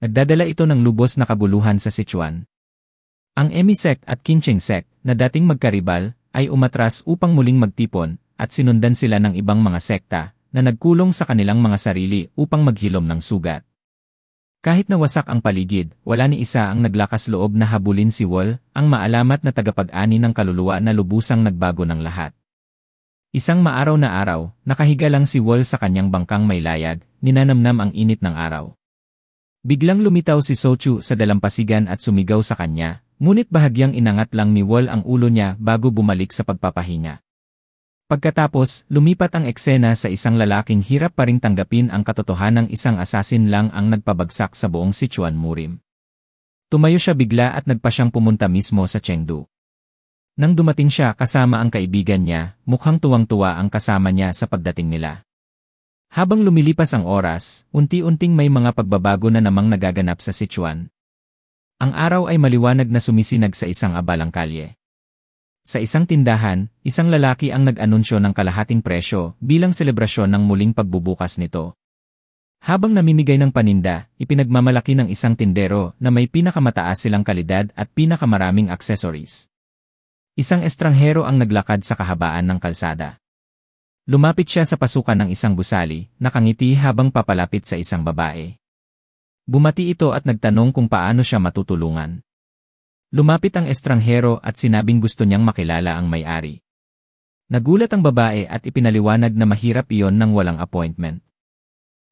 Nagdadala ito ng lubos na kabuluhan sa Sichuan. Ang Emi sect at Qincheng sect, na dating magkaribal, ay umatras upang muling magtipon at sinundan sila ng ibang mga sekta na nagkulong sa kanilang mga sarili upang maghilom ng sugat. Kahit na wasak ang paligid, wala ni isa ang naglakas loob na habulin si Wol, ang maalamat na tagapag-ani ng kaluluwa na lubusang nagbago ng lahat. Isang maaraw na araw, nakahiga lang si Wol sa kanyang bangkang may layag, ninanamnam ang init ng araw. Biglang lumitaw si Sochu sa dalampasigan at sumigaw sa kanya, ngunit bahagyang inangat lang ni Wol ang ulo niya bago bumalik sa pagpapahinga. Pagkatapos, lumipat ang eksena sa isang lalaking hirap pa ring tanggapin ang katotohanang isang asasin lang ang nagpabagsak sa buong Sichuan Murim. Tumayo siya bigla at nagpa siyang pumunta mismo sa Chengdu. Nang dumating siya kasama ang kaibigan niya, mukhang tuwang-tuwa ang kasama niya sa pagdating nila. Habang lumilipas ang oras, unti-unting may mga pagbabago na namang nagaganap sa Sichuan. Ang araw ay maliwanag na sumisinag sa isang abalang kalye. Sa isang tindahan, isang lalaki ang nag-anunsyo ng kalahating presyo bilang selebrasyon ng muling pagbubukas nito. Habang namimigay ng paninda, ipinagmamalaki ng isang tindero na may pinakamataas silang kalidad at pinakamaraming accessories. Isang estranghero ang naglakad sa kahabaan ng kalsada. Lumapit siya sa pasukan ng isang gusali, nakangiti habang papalapit sa isang babae. Bumati ito at nagtanong kung paano siya matutulungan. Lumapit ang estranghero at sinabing gusto niyang makilala ang may-ari. Nagulat ang babae at ipinaliwanag na mahirap iyon nang walang appointment.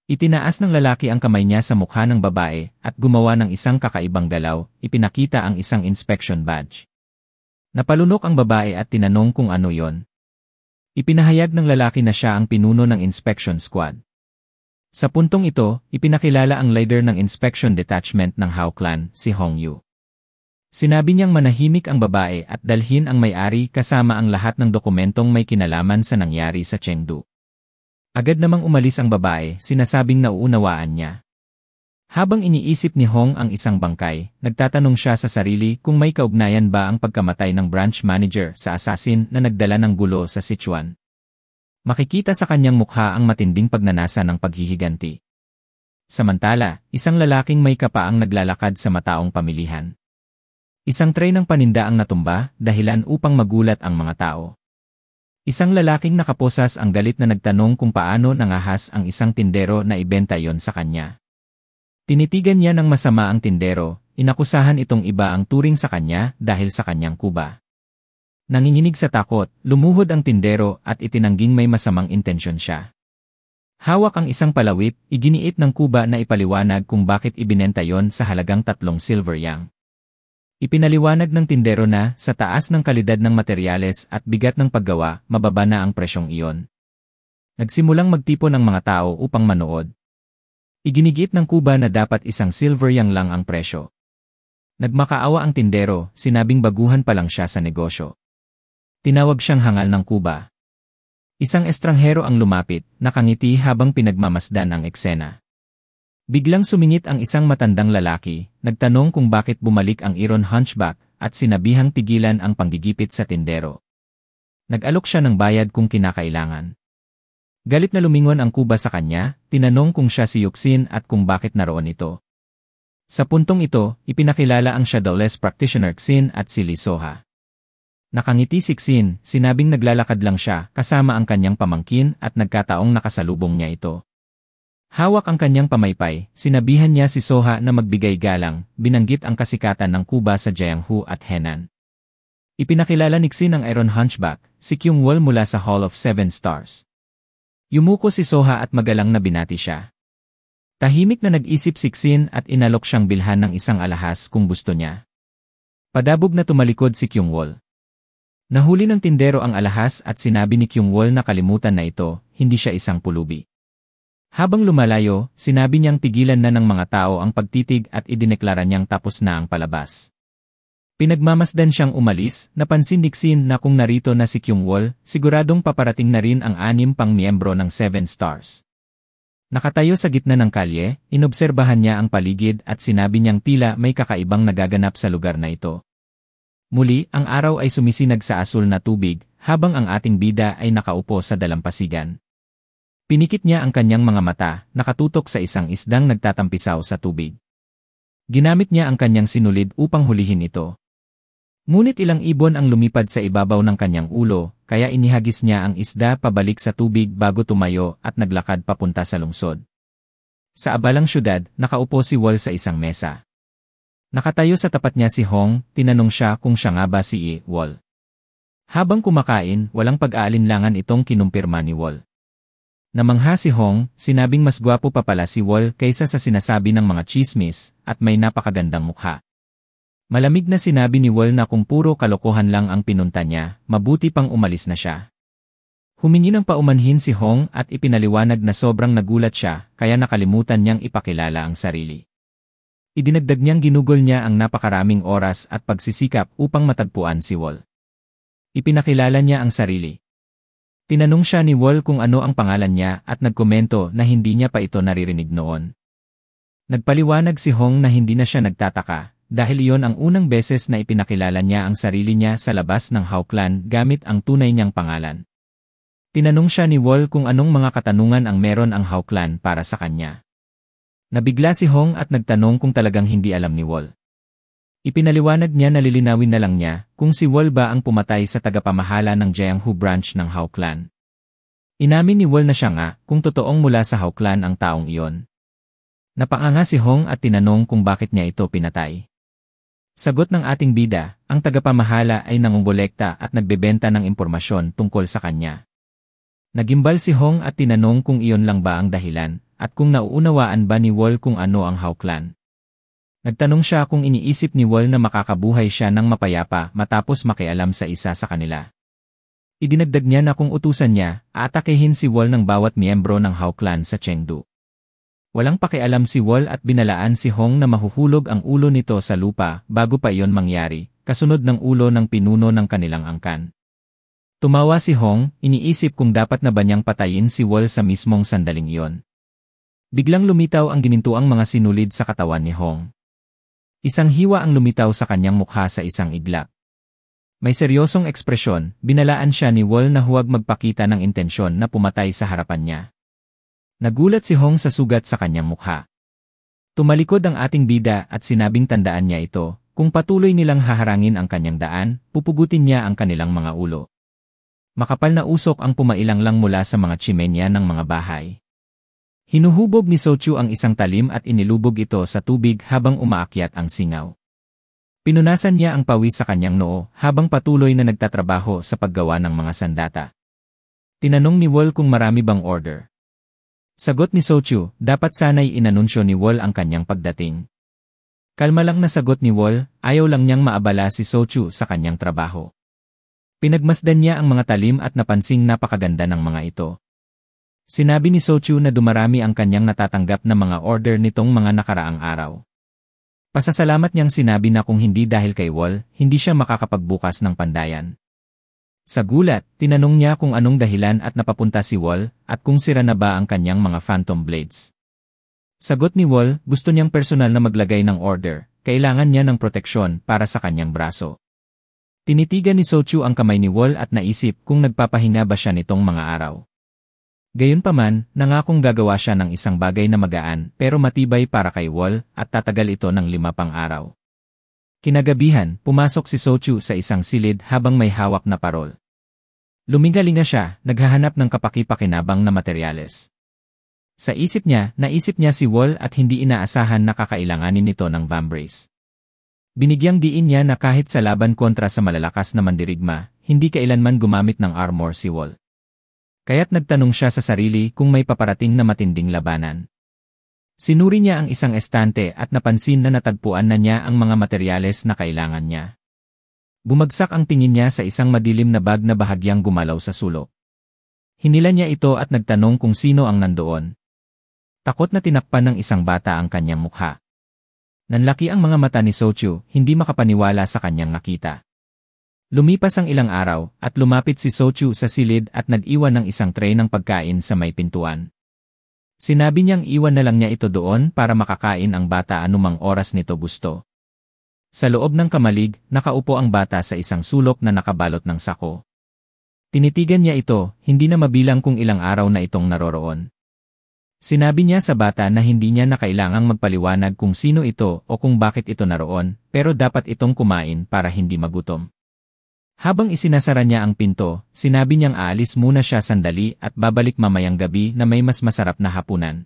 Itinaas ng lalaki ang kamay niya sa mukha ng babae at gumawa ng isang kakaibang galaw, ipinakita ang isang inspection badge. Napalunok ang babae at tinanong kung ano yon. Ipinahayag ng lalaki na siya ang pinuno ng inspection squad. Sa puntong ito, ipinakilala ang leader ng inspection detachment ng Hao Clan, si Hong Yu. Sinabi niyang manahimik ang babae at dalhin ang may-ari kasama ang lahat ng dokumentong may kinalaman sa nangyari sa Chengdu. Agad namang umalis ang babae, sinasabing nauunawaan niya. Habang iniisip ni Hong ang isang bangkay, nagtatanong siya sa sarili kung may kaugnayan ba ang pagkamatay ng branch manager sa assassin na nagdala ng gulo sa Sichuan. Makikita sa kanyang mukha ang matinding pagnanasa ng paghihiganti. Samantala, isang lalaking may kapa ang naglalakad sa mataong pamilihan. Isang tray ng paninda ang natumba, dahilan upang magulat ang mga tao. Isang lalaking nakaposas ang galit na nagtanong kung paano nangahas ang isang tindero na ibenta yon sa kanya. Tinitigan niya ng masama ang tindero, inakusahan itong iba ang turing sa kanya dahil sa kanyang kuba. Nanginginig sa takot, lumuhod ang tindero at itinangging may masamang intensyon siya. Hawak ang isang palawit, iginiit ng kuba na ipaliwanag kung bakit ibinenta yon sa halagang 3 silver yang. Ipinaliwanag ng tindero na, sa taas ng kalidad ng materyales at bigat ng paggawa, mababa na ang presyong iyon. Nagsimulang magtipon ang mga tao upang manood. Iginigit ng kuba na dapat 1 silver yang lang ang presyo. Nagmakaawa ang tindero, sinabing baguhan pa lang siya sa negosyo. Tinawag siyang hangal ng kuba. Isang estranghero ang lumapit, nakangiti habang pinagmamasdan ang eksena. Biglang sumingit ang isang matandang lalaki, nagtanong kung bakit bumalik ang Iron Hunchback at sinabihang tigilan ang panggigipit sa tindero. Nag-alok siya ng bayad kung kinakailangan. Galit na lumingon ang kuba sa kanya, tinanong kung siya si Yuxin at kung bakit naroon ito. Sa puntong ito, ipinakilala ang shadowless practitioner Xin at si Li Soha. Nakangiti si Xin, sinabing naglalakad lang siya kasama ang kanyang pamangkin at nagkataong nakasalubong niya ito. Hawak ang kanyang pamaypay, sinabihan niya si Soha na magbigay galang, binanggit ang kasikatan ng kuba sa Jianghu at Henan. Ipinakilala ni Xin ang Iron Hunchback, si Kyung Wol mula sa Hall of 7 Stars. Yumuko si Soha at magalang na binati siya. Tahimik na nag-isip si Xin at inalok siyang bilhan ng isang alahas kung gusto niya. Padabog na tumalikod si Kyung Wol. Nahuli ng tindero ang alahas at sinabi ni Kyung Wol na kalimutan na ito, hindi siya isang pulubi. Habang lumalayo, sinabi niyang tigilan na ng mga tao ang pagtitig at idineklara niyang tapos na ang palabas. Pinagmamasdan siyang umalis, napansin ni Xin na kung narito na si Kyung Wol, siguradong paparating na rin ang 6 pang miyembro ng 7 Stars. Nakatayo sa gitna ng kalye, inobserbahan niya ang paligid at sinabi niyang tila may kakaibang nagaganap sa lugar na ito. Muli, ang araw ay sumisinag sa asul na tubig, habang ang ating bida ay nakaupo sa dalampasigan. Pinikit niya ang kanyang mga mata, nakatutok sa isang isdang nagtatampisaw sa tubig. Ginamit niya ang kanyang sinulid upang hulihin ito. Ngunit ilang ibon ang lumipad sa ibabaw ng kanyang ulo, kaya inihagis niya ang isda pabalik sa tubig bago tumayo at naglakad papunta sa lungsod. Sa abalang syudad, nakaupo si Wall sa isang mesa. Nakatayo sa tapat niya si Hong, tinanong siya kung siya nga ba si Wall. Habang kumakain, walang pag-aalinlangan itong kinumpirma ni Wall. Namangha si Hong, sinabing mas gwapo pa pala si Wall kaysa sa sinasabi ng mga chismis, at may napakagandang mukha. Malamig na sinabi ni Wall na kung puro kalokohan lang ang pinunta niya, mabuti pang umalis na siya. Humingi ng paumanhin si Hong at ipinaliwanag na sobrang nagulat siya, kaya nakalimutan niyang ipakilala ang sarili. Idinagdag niyang ginugol niya ang napakaraming oras at pagsisikap upang matagpuan si Wall. Ipinakilala niya ang sarili. Tinanong siya ni Wall kung ano ang pangalan niya at nagkomento na hindi niya pa ito naririnig noon. Nagpaliwanag si Hong na hindi na siya nagtataka, dahil iyon ang unang beses na ipinakilala niya ang sarili niya sa labas ng Hao Clan gamit ang tunay niyang pangalan. Tinanong siya ni Wall kung anong mga katanungan ang meron ang Hao Clan para sa kanya. Nabigla si Hong at nagtanong kung talagang hindi alam ni Wall. Ipinaliwanag niya na lilinawin na lang niya kung si Wall ba ang pumatay sa tagapamahala ng Jianghu branch ng Hao Clan. Inamin ni Wall na siya nga kung totoong mula sa Hao Clan ang taong iyon. Napanganga si Hong at tinanong kung bakit niya ito pinatay. Sagot ng ating bida, ang tagapamahala ay nangongolekta at nagbebenta ng impormasyon tungkol sa kanya. Nagimbal si Hong at tinanong kung iyon lang ba ang dahilan, at kung nauunawaan ba ni Wall kung ano ang Hao Clan. Nagtanong siya kung iniisip ni Wall na makakabuhay siya ng mapayapa matapos makialam sa isa sa kanila. Idinagdag niya na kung utusan niya, aatakehin si Wall ng bawat miyembro ng Hao Clan sa Chengdu. Walang pakialam si Wall at binalaan si Hong na mahuhulog ang ulo nito sa lupa bago pa iyon mangyari, kasunod ng ulo ng pinuno ng kanilang angkan. Tumawa si Hong, iniisip kung dapat na ba niyang patayin si Wall sa mismong sandaling iyon. Biglang lumitaw ang ginintuang mga sinulid sa katawan ni Hong. Isang hiwa ang lumitaw sa kanyang mukha sa isang iglap. May seryosong ekspresyon, binalaan siya ni Wall na huwag magpakita ng intensyon na pumatay sa harapan niya. Nagulat si Hong sa sugat sa kanyang mukha. Tumalikod ang ating bida at sinabing tandaan niya ito, kung patuloy nilang haharangin ang kanyang daan, pupugutin niya ang kanilang mga ulo. Makapal na usok ang pumailang lang mula sa mga tsimenya ng mga bahay. Hinuhubog ni Sochu ang isang talim at inilubog ito sa tubig habang umaakyat ang singaw. Pinunasan niya ang pawis sa kanyang noo habang patuloy na nagtatrabaho sa paggawa ng mga sandata. Tinanong ni Wall kung marami bang order. Sagot ni Sochu, dapat sana'y inanunsyo ni Wall ang kanyang pagdating. Kalma lang na sagot ni Wall, ayaw lang niyang maabala si Sochu sa kanyang trabaho. Pinagmasdan niya ang mga talim at napansing napakaganda ng mga ito. Sinabi ni Sochu na dumarami ang kanyang natatanggap na mga order nitong mga nakaraang araw. Pasasalamat niyang sinabi na kung hindi dahil kay Wall, hindi siya makakapagbukas ng pandayan. Sa gulat, tinanong niya kung anong dahilan at napapunta si Wall at kung sira na ba ang kanyang mga Phantom Blades. Sagot ni Wall, gusto niyang personal na maglagay ng order, kailangan niya ng proteksyon para sa kanyang braso. Tinitigan ni Sochu ang kamay ni Wall at naisip kung nagpapahinga ba siya nitong mga araw. Gayunpaman, nangakong gagawa siya ng isang bagay na magaan pero matibay para kay Wall at tatagal ito ng 5 pang araw. Kinagabihan, pumasok si Sochu sa isang silid habang may hawak na parol. Lumingalinga siya, naghahanap ng kapaki-pakinabang na materyales. Sa isip niya, naisip niya si Wall at hindi inaasahan na kakailanganin ito ng vambrace. Binigyang diin niya na kahit sa laban kontra sa malalakas na mandirigma, hindi kailanman gumamit ng armor si Wall. Kaya't nagtanong siya sa sarili kung may paparating na matinding labanan. Sinuri niya ang isang estante at napansin na natagpuan na niya ang mga materyales na kailangan niya. Bumagsak ang tingin niya sa isang madilim na bag na bahagyang gumalaw sa sulok. Hinila niya ito at nagtanong kung sino ang nandoon. Takot na tinakpan ng isang bata ang kanyang mukha. Nanlaki ang mga mata ni Sochu, hindi makapaniwala sa kanyang nakita. Lumipas ang ilang araw at lumapit si Sochu sa silid at nag-iwan ng isang tray ng pagkain sa may pintuan. Sinabi niyang iwan na lang niya ito doon para makakain ang bata anumang oras nito gusto. Sa loob ng kamalig, nakaupo ang bata sa isang sulok na nakabalot ng sako. Tinitigan niya ito, hindi na mabilang kung ilang araw na itong naroroon. Sinabi niya sa bata na hindi niya na kailangang magpaliwanag kung sino ito o kung bakit ito naroon, pero dapat itong kumain para hindi magutom. Habang isinasara niya ang pinto, sinabi niyang aalis muna siya sandali at babalik mamayang gabi na may mas masarap na hapunan.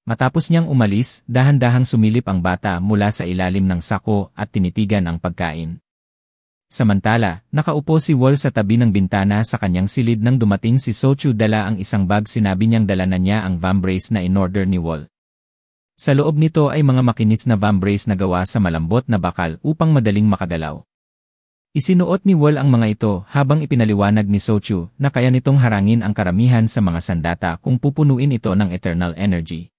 Matapos niyang umalis, dahan-dahang sumilip ang bata mula sa ilalim ng sako at tinitigan ang pagkain. Samantala, nakaupo si Wol sa tabi ng bintana sa kanyang silid nang dumating si Sochu dala ang isang bag. Sinabi niyang dala na niya ang vambrace na in-order ni Wol. Sa loob nito ay mga makinis na vambrace na gawa sa malambot na bakal upang madaling makagalaw. Isinuot ni Wol ang mga ito habang ipinaliwanag ni Sochu na kaya nitong harangin ang karamihan sa mga sandata kung pupunuin ito ng eternal energy.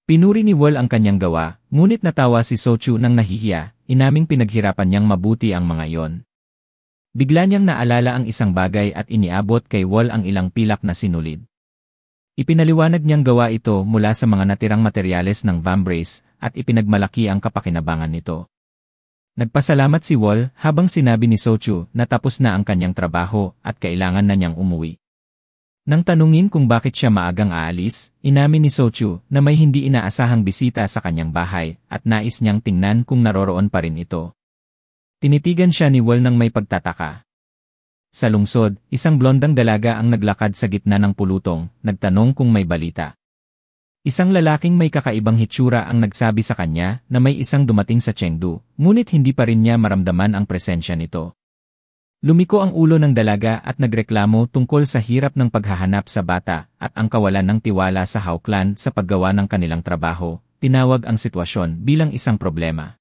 Pinuri ni Wol ang kanyang gawa, ngunit natawa si Sochu nang nahihiya. Inaming pinaghirapan niyang mabuti ang mga yon. Bigla niyang naalala ang isang bagay at iniabot kay Wol ang ilang pilak na sinulid. Ipinaliwanag niyang gawa ito mula sa mga natirang materyales ng vambrace at ipinagmalaki ang kapakinabangan nito. Nagpasalamat si Wol habang sinabi ni Sochu na tapos na ang kanyang trabaho at kailangan na niyang umuwi. Nang tanungin kung bakit siya maagang aalis, inamin ni Sochu na may hindi inaasahang bisita sa kanyang bahay at nais niyang tingnan kung naroroon pa rin ito. Tinitigan siya ni Wol nang may pagtataka. Sa lungsod, isang blondang dalaga ang naglakad sa gitna ng pulutong, nagtanong kung may balita. Isang lalaking may kakaibang hitsura ang nagsabi sa kanya na may isang dumating sa Chengdu, ngunit hindi pa rin niya maramdaman ang presensya nito. Lumiko ang ulo ng dalaga at nagreklamo tungkol sa hirap ng paghahanap sa bata at ang kawalan ng tiwala sa Hao Clan sa paggawa ng kanilang trabaho. Tinawag ang sitwasyon bilang isang problema.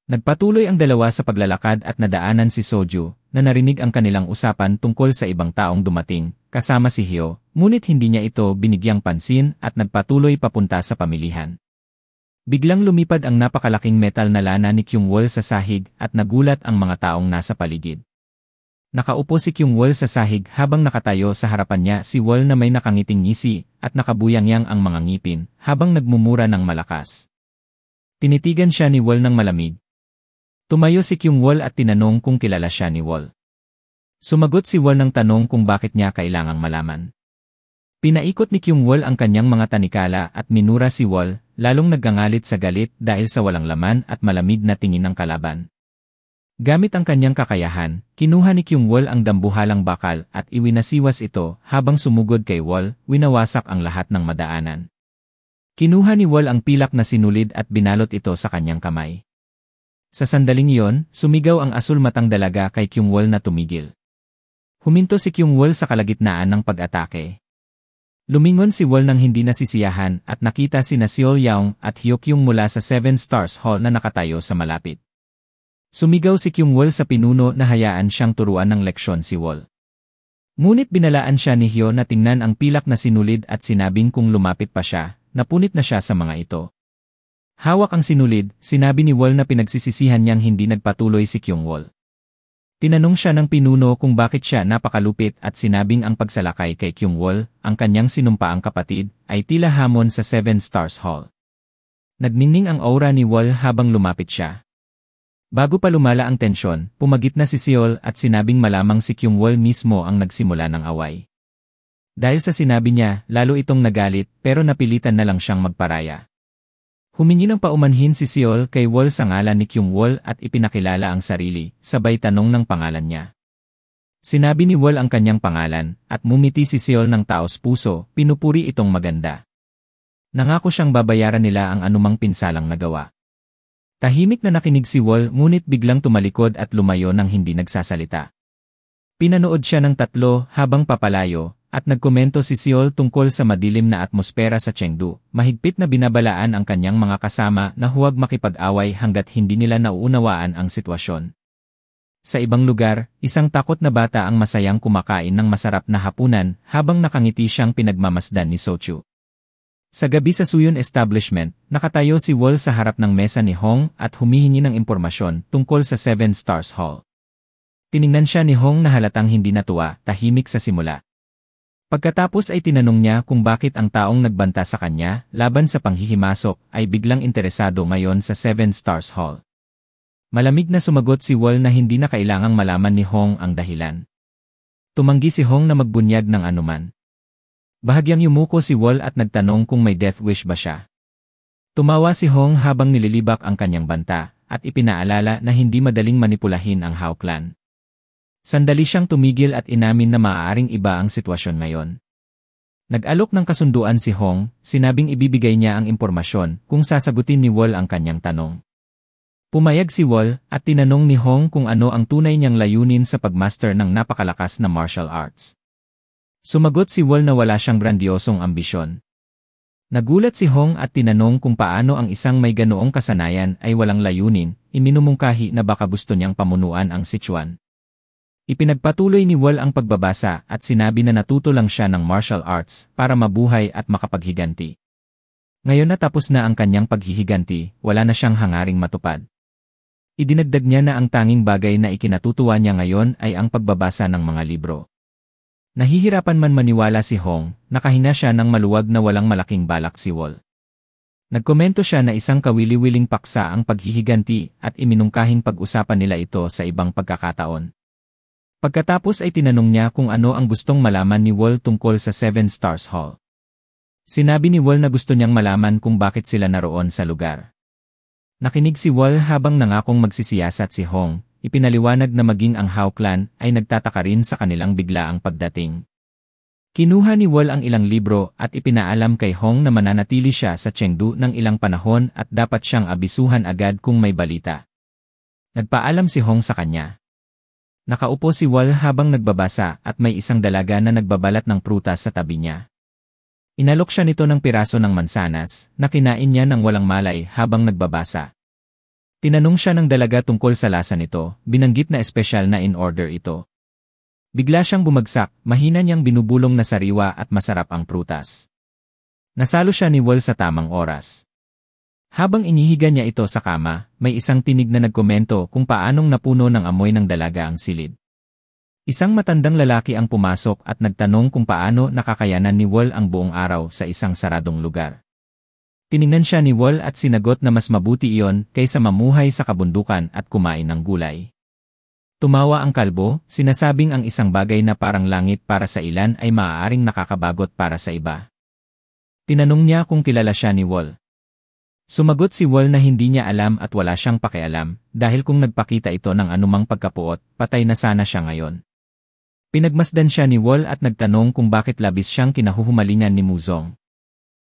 Nagpatuloy ang dalawa sa paglalakad at nadaanan si Soju na narinig ang kanilang usapan tungkol sa ibang taong dumating, kasama si Hyo, ngunit hindi niya ito binigyang pansin at nagpatuloy papunta sa pamilihan. Biglang lumipad ang napakalaking metal na lana ni Kyung-wol sa sahig at nagulat ang mga taong nasa paligid. Nakaupo si Kyung-wol sa sahig habang nakatayo sa harapan niya si Wol na may nakangiting ngisi at nakabuyangyang ang mga ngipin habang nagmumura ng malakas. Tinitigan siya ni Wol ng malamig. Tumayo si Kyung-wol at tinanong kung kilala siya ni Wol. Sumagot si Wol ng tanong kung bakit niya kailangang malaman. Pinaikot ni Kyung-wol ang kanyang mga tanikala at minura si Wol, lalong naggangalit sa galit dahil sa walang laman at malamig na tingin ng kalaban. Gamit ang kanyang kakayahan, kinuha ni Kyung-wol ang dambuhalang bakal at iwinasiwas ito habang sumugod kay Wol, winawasak ang lahat ng madaanan. Kinuha ni Wol ang pilak na sinulid at binalot ito sa kanyang kamay. Sa sandaling iyon, sumigaw ang asul matang dalaga kay Kyung-wol na tumigil. Huminto si Kyung-wol sa kalagitnaan ng pag-atake. Lumingon si Wol nang hindi nasisiyahan at nakita sina Seol Yaong at Hyo Kyung mula sa Seven Stars Hall na nakatayo sa malapit. Sumigaw si Kyung-wol sa pinuno na hayaan siyang turuan ng leksyon si Wol. Ngunit binalaan siya ni Hyo na tingnan ang pilak na sinulid at sinabing kung lumapit pa siya, napunit na siya sa mga ito. Hawak ang sinulid, sinabi ni Wol na pinagsisisihan niyang hindi nagpatuloy si Kyung-wol. Tinanong siya ng pinuno kung bakit siya napakalupit at sinabing ang pagsalakay kay Kyung-wol, ang kanyang sinumpaang kapatid, ay tila hamon sa Seven Stars Hall. Nagningning ang aura ni Wol habang lumapit siya. Bago pa lumala ang tensyon, pumagit na si Seol at sinabing malamang si Kyung-wol mismo ang nagsimula ng away. Dahil sa sinabi niya, lalo itong nagalit pero napilitan na lang siyang magparaya. Humingi ng paumanhin si Seol kay Wol sa ngalan ni Kyung-wol at ipinakilala ang sarili, sabay tanong ng pangalan niya. Sinabi ni Wol ang kanyang pangalan at mumiti si Seol ng taos puso, pinupuri itong maganda. Nangako siyang babayaran nila ang anumang pinsalang nagawa. Tahimik na nakinig si Wol ngunit biglang tumalikod at lumayo nang hindi nagsasalita. Pinanood siya ng tatlo habang papalayo at nagkomento si Seol tungkol sa madilim na atmosfera sa Chengdu. Mahigpit na binabalaan ang kanyang mga kasama na huwag makipag-away hanggat hindi nila nauunawaan ang sitwasyon. Sa ibang lugar, isang takot na bata ang masayang kumakain ng masarap na hapunan habang nakangiti siyang pinagmamasdan ni Sochu. Sa gabi sa Suyon Establishment, nakatayo si Wol sa harap ng mesa ni Hong at humihingi ng impormasyon tungkol sa Seven Stars Hall. Tiningnan siya ni Hong na halatang hindi natuwa, tahimik sa simula. Pagkatapos ay tinanong niya kung bakit ang taong nagbanta sa kanya, laban sa panghihimasok, ay biglang interesado ngayon sa Seven Stars Hall. Malamig na sumagot si Wol na hindi na kailangang malaman ni Hong ang dahilan. Tumanggi si Hong na magbunyag ng anuman. Bahagyang yumuko si Wol at nagtanong kung may death wish ba siya. Tumawa si Hong habang nililibak ang kanyang banta, at ipinaalala na hindi madaling manipulahin ang Hao clan. Sandali siyang tumigil at inamin na maaaring iba ang sitwasyon ngayon. Nag-alok ng kasunduan si Hong, sinabing ibibigay niya ang impormasyon kung sasagutin ni Wol ang kanyang tanong. Pumayag si Wol at tinanong ni Hong kung ano ang tunay niyang layunin sa pagmaster ng napakalakas na martial arts. Sumagot si Wol na wala siyang grandiosong ambisyon. Nagulat si Hong at tinanong kung paano ang isang may ganoong kasanayan ay walang layunin, iminumungkahi na baka gusto niyang pamunuan ang Sichuan. Ipinagpatuloy ni Wol ang pagbabasa at sinabi na natuto lang siya ng martial arts para mabuhay at makapaghiganti. Ngayon na tapos na ang kanyang paghihiganti, wala na siyang hangaring matupad. Idinagdag niya na ang tanging bagay na ikinatutuwa niya ngayon ay ang pagbabasa ng mga libro. Nahihirapan man maniwala si Hong, nakahina siya ng maluwag na walang malaking balak si Wol. Nagkomento siya na isang kawili-wiling paksa ang paghihiganti at iminungkahing pag-usapan nila ito sa ibang pagkakataon. Pagkatapos ay tinanong niya kung ano ang gustong malaman ni Wol tungkol sa Seven Stars Hall. Sinabi ni Wol na gusto niyang malaman kung bakit sila naroon sa lugar. Nakinig si Wol habang nangakong magsisiyasat si Hong, ipinaliwanag na maging ang Hao clan ay nagtataka rin sa kanilang biglaang pagdating. Kinuha ni Wol ang ilang libro at ipinaalam kay Hong na mananatili siya sa Chengdu ng ilang panahon at dapat siyang abisuhan agad kung may balita. Nagpaalam si Hong sa kanya. Nakaupo si Wol habang nagbabasa at may isang dalaga na nagbabalat ng prutas sa tabi niya. Inalok siya nito ng piraso ng mansanas na kinain niya ng walang malay habang nagbabasa. Tinanong siya ng dalaga tungkol sa lasa nito, binanggit na espesyal na in order ito. Bigla siyang bumagsak, mahina niyang binubulong na sariwa at masarap ang prutas. Nasalo siya ni Wol sa tamang oras. Habang inihiga niya ito sa kama, may isang tinig na nagkomento kung paanong napuno ng amoy ng dalaga ang silid. Isang matandang lalaki ang pumasok at nagtanong kung paano nakakayanan ni Wol ang buong araw sa isang saradong lugar. Tiningnan siya ni Wol at sinagot na mas mabuti iyon kaysa mamuhay sa kabundukan at kumain ng gulay. Tumawa ang kalbo, sinasabing ang isang bagay na parang langit para sa ilan ay maaaring nakakabagot para sa iba. Tinanong niya kung kilala siya ni Wol. Sumagot si Wol na hindi niya alam at wala siyang pakialam, dahil kung nagpakita ito ng anumang pagkapuot, patay na sana siya ngayon. Pinagmasdan siya ni Wol at nagtanong kung bakit labis siyang kinahuhumalingan ni Muzong.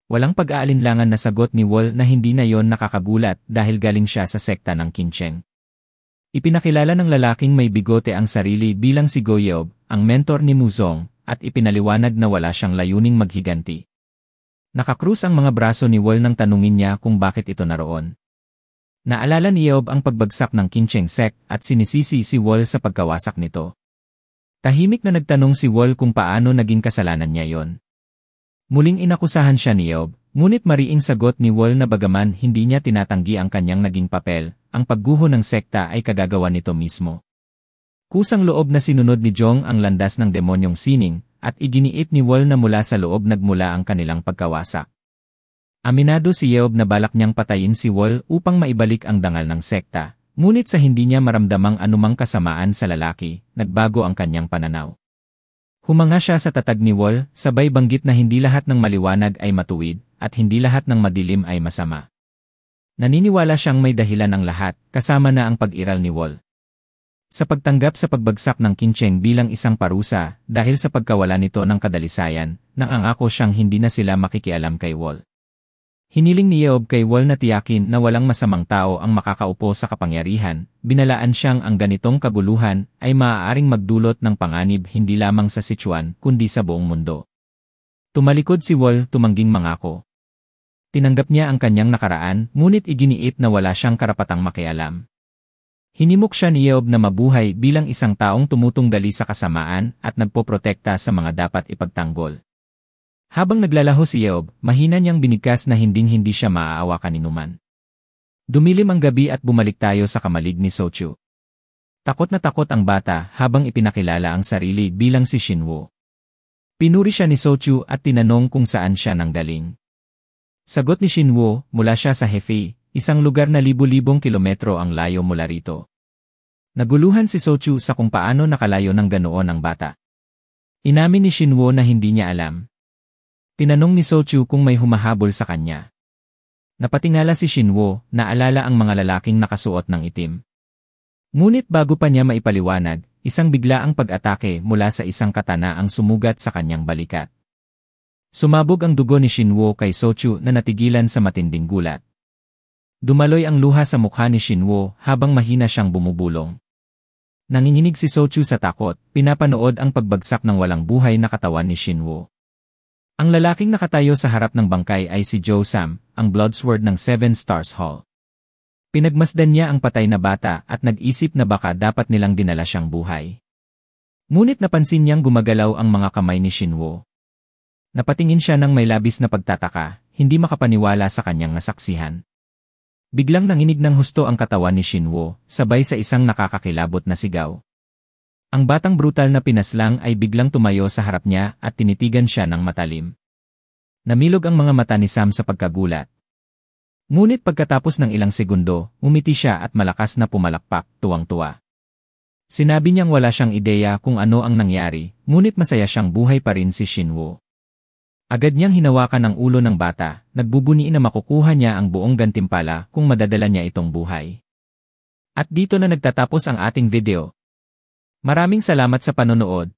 Walang pag-aalinlangan na sagot ni Wol na hindi na yon nakakagulat dahil galing siya sa sekta ng Qincheng. Ipinakilala ng lalaking may bigote ang sarili bilang si Goyob, ang mentor ni Muzong, at ipinaliwanag na wala siyang layuning maghiganti. Nakakrus ang mga braso ni Wol nang tanungin niya kung bakit ito naroon. Naalala ni Yob ang pagbagsak ng Qincheng sect at sinisisi si Wol sa pagkawasak nito. Tahimik na nagtanong si Wol kung paano naging kasalanan niya yon. Muling inakusahan siya ni Yob, ngunit mariing sagot ni Wol na bagaman hindi niya tinatanggi ang kanyang naging papel, ang pagguho ng sekta ay kagagawa nito mismo. Kusang loob na sinunod ni Jong ang landas ng demonyong sining, at iginiit ni Wol na mula sa loob nagmula ang kanilang pagkawasak. Aminado si Yob na balak niyang patayin si Wol upang maibalik ang dangal ng sekta, ngunit sa hindi niya maramdamang anumang kasamaan sa lalaki, nagbago ang kanyang pananaw. Humanga siya sa tatag ni Wol, sabay banggit na hindi lahat ng maliwanag ay matuwid, at hindi lahat ng madilim ay masama. Naniniwala siyang may dahilan ang lahat, kasama na ang pag-iral ni Wol. Sa pagtanggap sa pagbagsak ng Qincheng bilang isang parusa, dahil sa pagkawala nito ng kadalisayan, nangangako siyang hindi na sila makikialam kay Wol. Hiniling ni Yob kay Wol na tiyakin na walang masamang tao ang makakaupo sa kapangyarihan, binalaan siyang ang ganitong kaguluhan ay maaaring magdulot ng panganib hindi lamang sa Sichuan kundi sa buong mundo. Tumalikod si Wol, tumangging mangako. Tinanggap niya ang kanyang nakaraan, ngunit iginiit na wala siyang karapatang makialam. Hinimok siya ni Yob na mabuhay bilang isang taong tumutunggali sa kasamaan at nagpoprotekta sa mga dapat ipagtanggol. Habang naglalaho si Yob, mahina niyang binigkas na hinding-hindi siya maaawa kaninuman. Dumilim ang gabi at bumalik tayo sa kamalig ni Sochu. Takot na takot ang bata habang ipinakilala ang sarili bilang si Shinwo. Pinuri siya ni Sochu at tinanong kung saan siya nanggaling. Sagot ni Shinwo, mula siya sa Hefei, isang lugar na libu-libong kilometro ang layo mula rito. Naguluhan si Sochu sa kung paano nakalayo ng ganoon ang bata. Inamin ni Shinwo na hindi niya alam. Tinanong ni Sochu kung may humahabol sa kanya. Napatingala si Shinwo, naalala ang mga lalaking nakasuot ng itim. Ngunit bago pa niya maipaliwanag, isang biglaang pag-atake mula sa isang katana ang sumugat sa kanyang balikat. Sumabog ang dugo ni Shinwo kay Sochu na natigilan sa matinding gulat. Dumaloy ang luha sa mukha ni Shinwo habang mahina siyang bumubulong. Nanginginig si Sochu sa takot, pinapanood ang pagbagsak ng walang buhay na katawan ni Shinwo. Ang lalaking nakatayo sa harap ng bangkay ay si Jo Sam, ang Bloodsword ng Seven Stars Hall. Pinagmasdan niya ang patay na bata at nag-isip na baka dapat nilang dinala siyang buhay. Ngunit napansin niyang gumagalaw ang mga kamay ni Shinwo. Napatingin siya ng may labis na pagtataka, hindi makapaniwala sa kanyang nasaksihan. Biglang nanginig ng husto ang katawan ni Shinwo, sabay sa isang nakakakilabot na sigaw. Ang batang brutal na pinaslang ay biglang tumayo sa harap niya at tinitigan siya ng matalim. Namilog ang mga mata ni Sam sa pagkagulat. Ngunit pagkatapos ng ilang segundo, umiti siya at malakas na pumalakpak, tuwang-tuwa. Sinabi niyang wala siyang ideya kung ano ang nangyari, ngunit masaya siyang buhay pa rin si Shinwo. Agad niyang hinawakan ang ulo ng bata, nagbubuni na makukuha niya ang buong gantimpala kung madadala niya itong buhay. At dito na nagtatapos ang ating video. Maraming salamat sa panonood.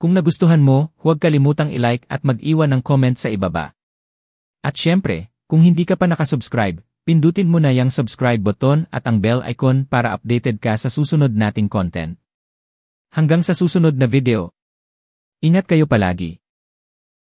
Kung nagustuhan mo, huwag kalimutang i-like at mag-iwan ng comment sa ibaba. At syempre, kung hindi ka pa nakasubscribe, pindutin mo na yung subscribe button at ang bell icon para updated ka sa susunod nating content. Hanggang sa susunod na video. Ingat kayo palagi.